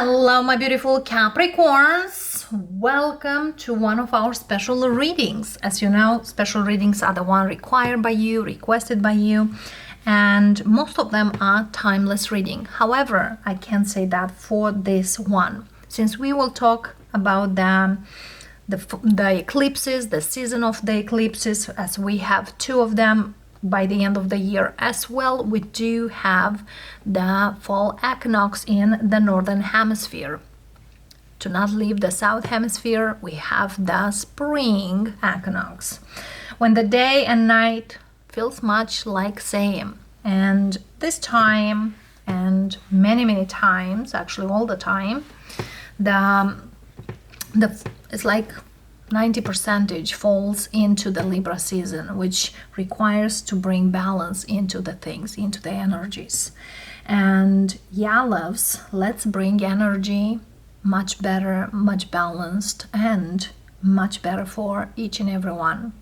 Hello, my beautiful Capricorns. Welcome to one of our special readings. As you know, special readings are the one required by you, requested by you, and most of them are timeless reading. However, I can say that for this one, since we will talk about the eclipses, the season of the eclipses, as we have two of them by the end of the year as well. We do have the fall equinox in the northern hemisphere. To not leave the south hemisphere, we have the spring equinox, when the day and night feels much like same. And this time, and many times, actually all the time, it's like 90% falls into the Libra season, which requires to bring balance into the things, into the energies. And yeah, loves, let's bring energy much better, much balanced, and much better for each and every one.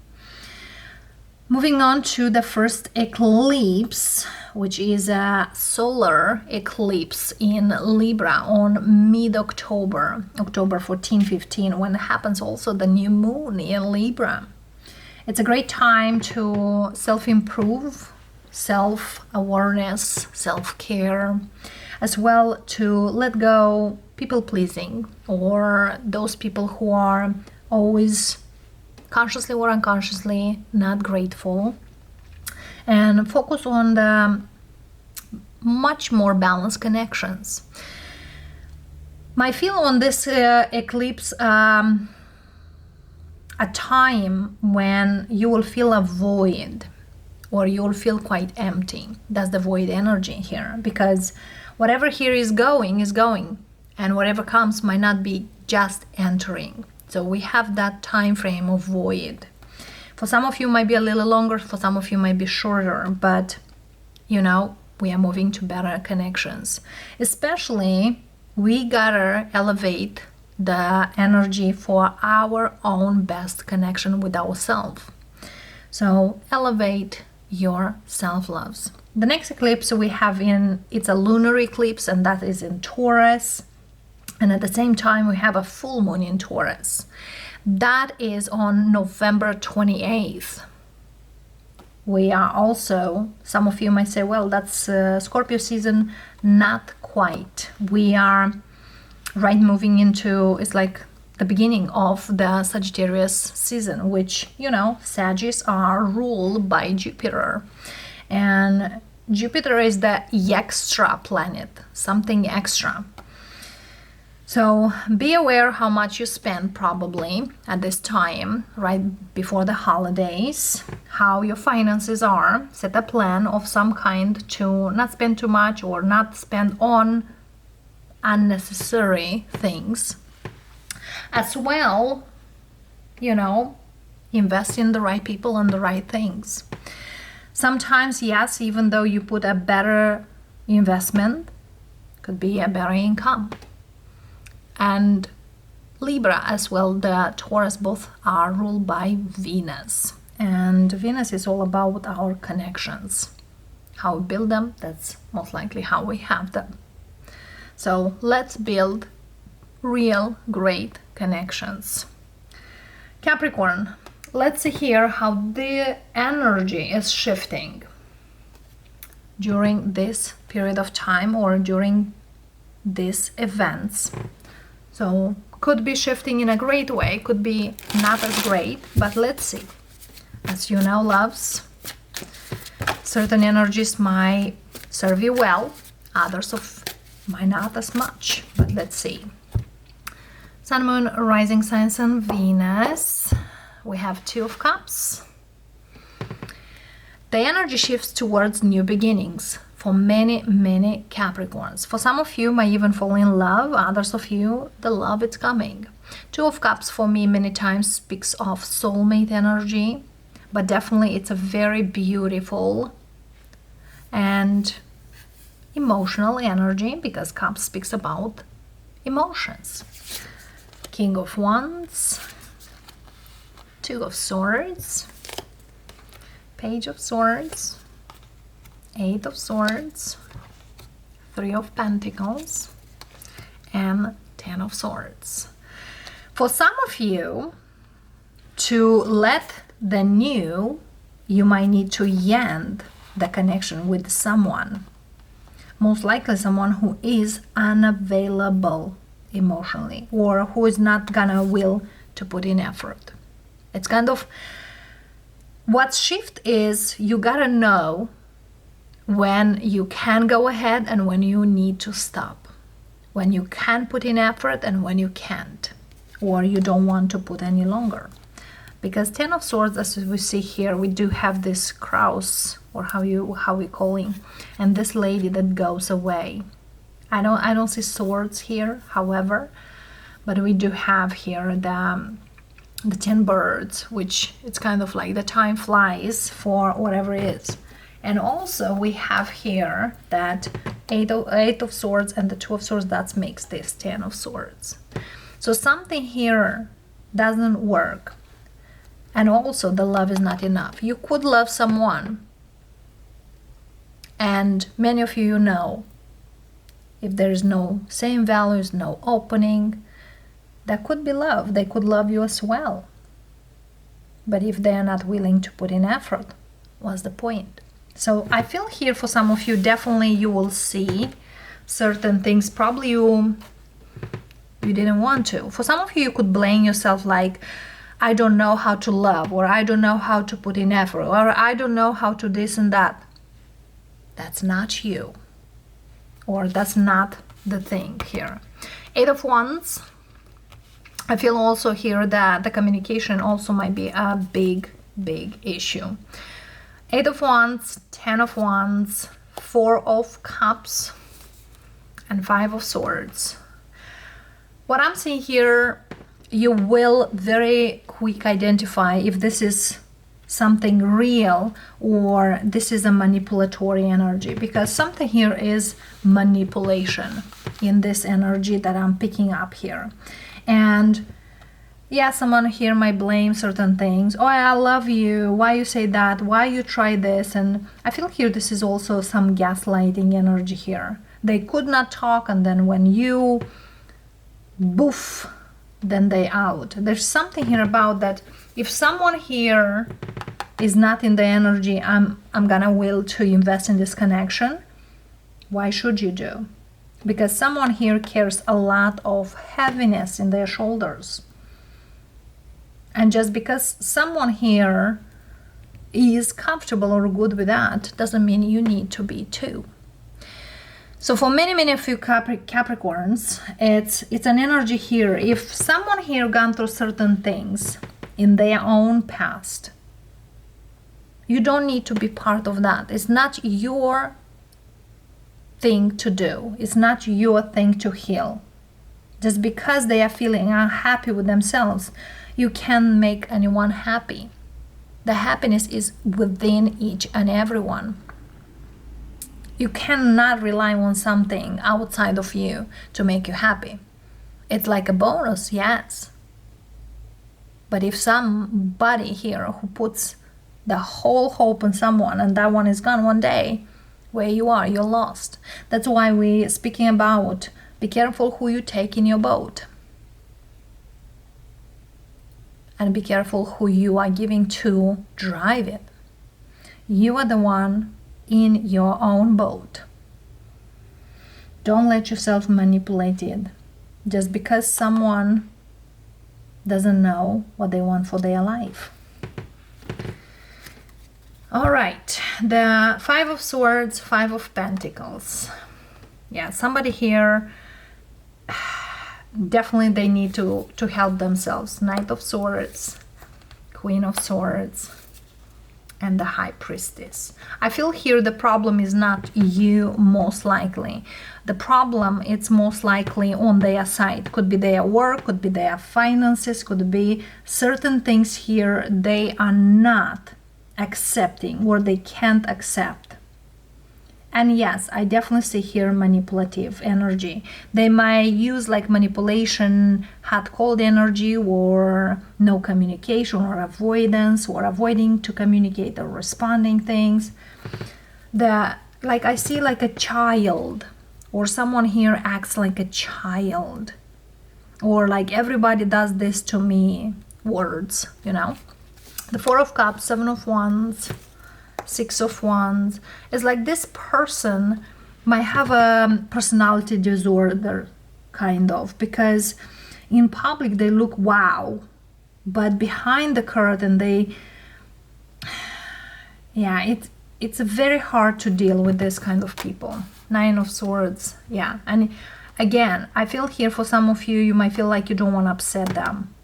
Moving on to the first eclipse, which is a solar eclipse in Libra on mid-October, October 14-15, when happens also the new moon in Libra. It's a great time to self-improve, self-awareness, self-care, as well to let go people-pleasing, or those people who are always consciously or unconsciously not grateful, and focus on the much more balanced connections. My feel on this eclipse, a time when you will feel a void, or you will feel quite empty. That's the void energy here, because whatever here is going, and whatever comes might not be just entering. So we have that time frame of void. For some of you might be a little longer, for some of you might be shorter, but you know, we are moving to better connections. Especially, we gotta elevate the energy for our own best connection with ourselves. So elevate your self-loves. The next eclipse we have it's a lunar eclipse, and that is in Taurus. And at the same time, we have a full moon in Taurus. That is on November 28th. We are also, some of you might say, well, that's Scorpio season. Not quite. We are moving into, it's like the beginning of the Sagittarius season, which, you know, Sagittarius are ruled by Jupiter. And Jupiter is the extra planet, something extra. So be aware how much you spend probably at this time, right before the holidays, how your finances are. Set a plan of some kind to not spend too much or not spend on unnecessary things. As well, you know, invest in the right people and the right things. Sometimes, yes, even though you put a better investment, could be a better income. And Libra as well, the Taurus, both are ruled by Venus. And Venus is all about our connections. How we build them, that's most likely how we have them. So let's build real great connections. Capricorn, let's see here how the energy is shifting during this period of time, or during these events. So could be shifting in a great way, could be not as great, but let's see. As you know, loves, certain energies might serve you well, others might not as much, but let's see. Sun, Moon, Rising Signs, and Venus. We have Two of Cups. The energy shifts towards new beginnings for many Capricorns. For some of you might even fall in love, others of you, the love is coming. Two of Cups for me many times speaks of soulmate energy, but definitely it's a very beautiful and emotional energy, because Cups speaks about emotions. King of Wands, Two of Swords, Page of Swords, Eight of Swords, Three of Pentacles, and Ten of Swords. For some of you, to let the new, you might need to end the connection with someone. Most likely someone who is unavailable emotionally, or who is not gonna will to put in effort. It's kind of, what shift is, you gotta know when you can go ahead and when you need to stop, when you can put in effort and when you can't, or you don't want to put any longer. Because Ten of Swords, as we see here, we do have this cross, or how we calling, and this lady that goes away. I don't see swords here, however, but we do have here the 10 birds, which it's kind of like the time flies for whatever it is. And also we have here that eight of Swords and the 2 of Swords, that makes this 10 of Swords. So something here doesn't work. And also the love is not enough. You could love someone, and many of you know, if there's no same values, no opening, that could be love. They could love you as well. But if they are not willing to put in effort, what's the point? So I feel here for some of you, definitely you will see certain things probably you didn't want to. For some of you, you could blame yourself like, I don't know how to love, or I don't know how to put in effort, or I don't know how to this and that. That's not you, or that's not the thing here. 8 of Wands. I feel also here that the communication also might be a big issue. 8 of Wands, 10 of Wands, 4 of Cups, and 5 of Swords. What I'm seeing here, you will very quick identify if this is something real or this is a manipulatory energy, because something here is manipulation in this energy that I'm picking up here. And yeah, someone here might blame certain things. Oh, I love you. Why you say that? Why you try this? And I feel here this is also some gaslighting energy here. They could not talk, and then when you boof, then they out. There's something here about that. If someone here is not in the energy, I'm gonna will to invest in this connection, why should you do? Because someone here carries a lot of heaviness in their shoulders. And just because someone here is comfortable or good with that, doesn't mean you need to be too. So for many of you Capricorns, it's an energy here. If someone here gone through certain things in their own past, you don't need to be part of that. It's not your thing to do. It's not your thing to heal. Just because they are feeling unhappy with themselves, you can't make anyone happy. The happiness is within each and everyone. You cannot rely on something outside of you to make you happy. It's like a bonus, yes. But if somebody here who puts the whole hope in someone and that one is gone one day, where you are, you're lost. That's why we're speaking about be careful who you take in your boat. And be careful who you are giving to drive it. You are the one in your own boat. Don't let yourself manipulated just because someone doesn't know what they want for their life. All right, the 5 of Swords, 5 of Pentacles. Yeah, somebody here, definitely they need to help themselves. Knight of Swords, Queen of Swords, and the High Priestess. I feel here the problem is not you, most likely. The problem, it's most likely on their side. Could be their work, could be their finances, could be certain things here they are not accepting or they can't accept. And yes, I definitely see here manipulative energy. They might use like manipulation, hot-cold energy, or no communication, or avoidance, or avoiding to communicate or responding things. Like I see like a child or someone here acts like a child, or like everybody does this to me words, you know. The Four of Cups, Seven of Wands, Six of Wands. It's like this person might have a personality disorder, kind of, because in public they look wow, but behind the curtain they, yeah, it's very hard to deal with this kind of people. Nine of Swords, yeah. And again, I feel here for some of you, you might feel like you don't want to upset them,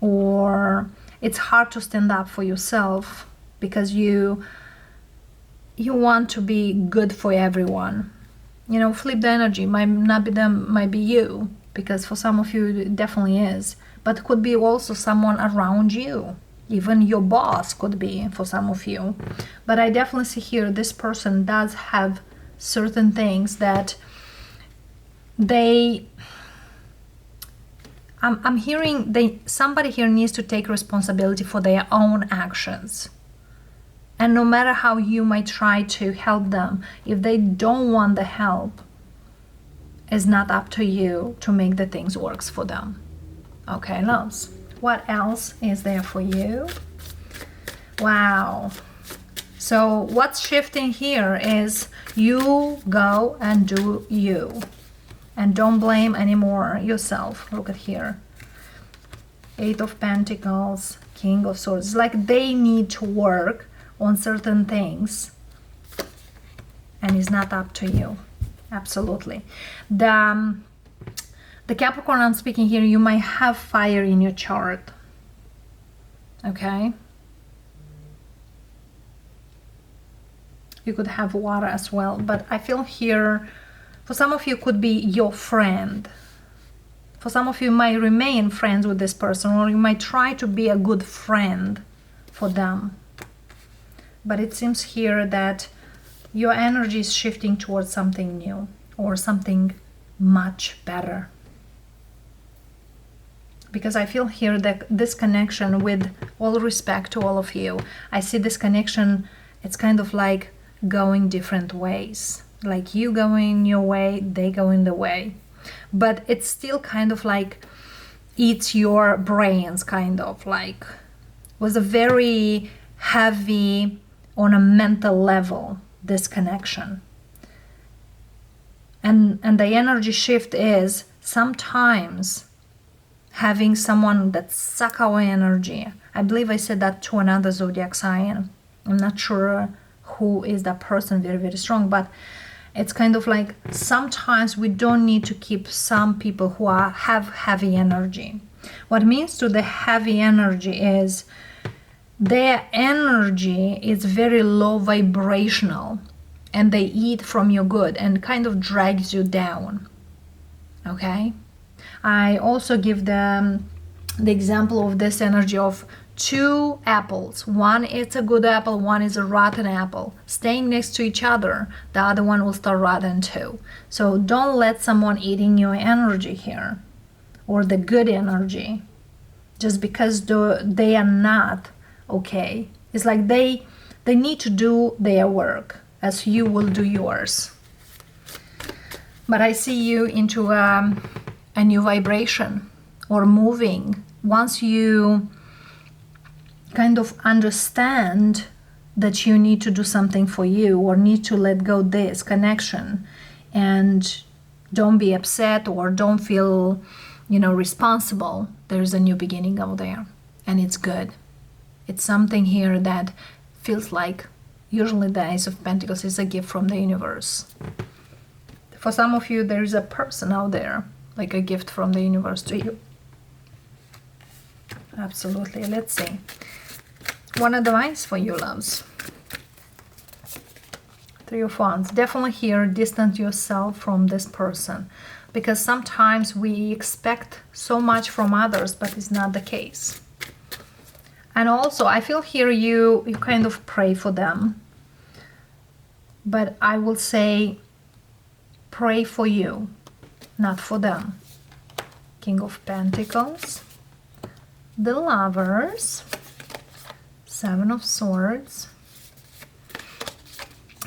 or it's hard to stand up for yourself because you want to be good for everyone. You know, flip the energy. Might not be them, might be you, because for some of you it definitely is, but could be also someone around you. Even your boss could be for some of you. But I definitely see here this person does have certain things that they, I'm hearing somebody here needs to take responsibility for their own actions. And no matter how you might try to help them, if they don't want the help, it's not up to you to make the things works for them. Okay, loves. What else is there for you? Wow. So what's shifting here is you go and do you. And don't blame anymore yourself. Look at here. Eight of Pentacles, King of Swords. It's like they need to work on certain things. And it's not up to you. Absolutely. The Capricorn I'm speaking here, you might have fire in your chart. Okay? You could have water as well. But I feel here, for some of you, could be your friend. For some of you, might remain friends with this person, or you might try to be a good friend for them. But it seems here that your energy is shifting towards something new or something much better. Because I feel here that this connection, with all respect to all of you, I see this connection, it's kind of like going different ways. Like you going your way, they going the way. But it's still kind of like eats your brains, kind of like was a very heavy on a mental level, this connection. And the energy shift is sometimes having someone that suck our energy. I believe I said that to another zodiac sign. I'm not sure who is that person, very, very strong, but it's kind of like sometimes we don't need to keep some people who have heavy energy. What it means to the heavy energy is their energy is very low vibrational, and they eat from your good and kind of drags you down. Okay? I also give the example of this energy of two apples. One is a good apple, one is a rotten apple. Staying next to each other, the other one will start rotten too. So don't let someone eating your energy here, or the good energy, just because they are not okay. It's like they need to do their work as you will do yours. But I see you into a new vibration or moving. Once you kind of understand that you need to do something for you, or need to let go this connection, and don't be upset or don't feel, responsible, there's a new beginning out there, and it's good. It's something here that feels like, usually the Ace of Pentacles is a gift from the universe. For some of you, there is a person out there, like a gift from the universe to you. Absolutely. Let's see. One advice for you, loves. Three of Wands. Definitely here, distance yourself from this person, because sometimes we expect so much from others, but it's not the case. And also, I feel here you kind of pray for them, but I will say pray for you, not for them. King of Pentacles, the Lovers, Seven of Swords,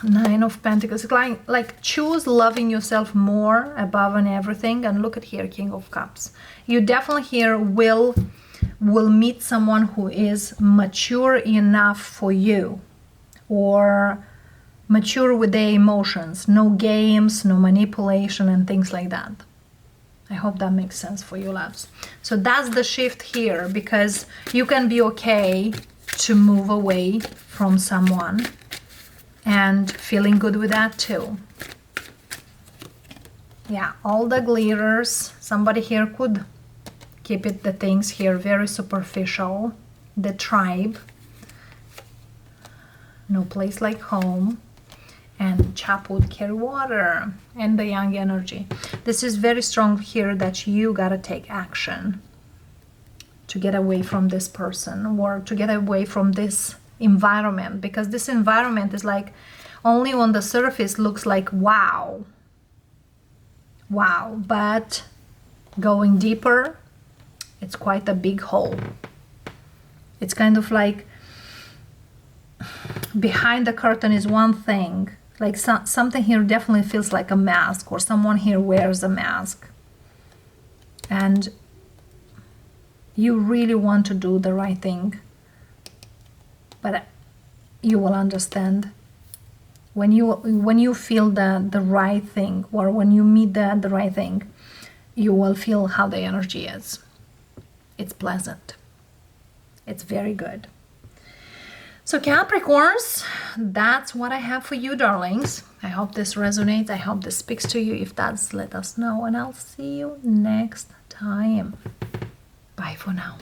Nine of Pentacles, like choose loving yourself more above and everything. And look at here, King of Cups. You definitely here will meet someone who is mature enough for you, or mature with their emotions. No games, no manipulation and things like that. I hope that makes sense for you, loves. So that's the shift here, because you can be okay to move away from someone and feeling good with that too. Yeah, all the glitters. Somebody here could keep it, the things here very superficial. The tribe. No place like home. And chop wood, carry water. And the young energy. This is very strong here that you gotta take action to get away from this person, or to get away from this environment, because this environment is like, only on the surface looks like wow, but going deeper, it's quite a big hole. It's kind of like behind the curtain is one thing, like something here definitely feels like a mask, or someone here wears a mask, and you really want to do the right thing, but you will understand when you feel the right thing, or when you meet the right thing, you will feel how the energy is. It's pleasant. It's very good. So Capricorns, that's what I have for you, darlings. I hope this resonates. I hope this speaks to you. If that's, let us know, and I'll see you next time. Bye for now.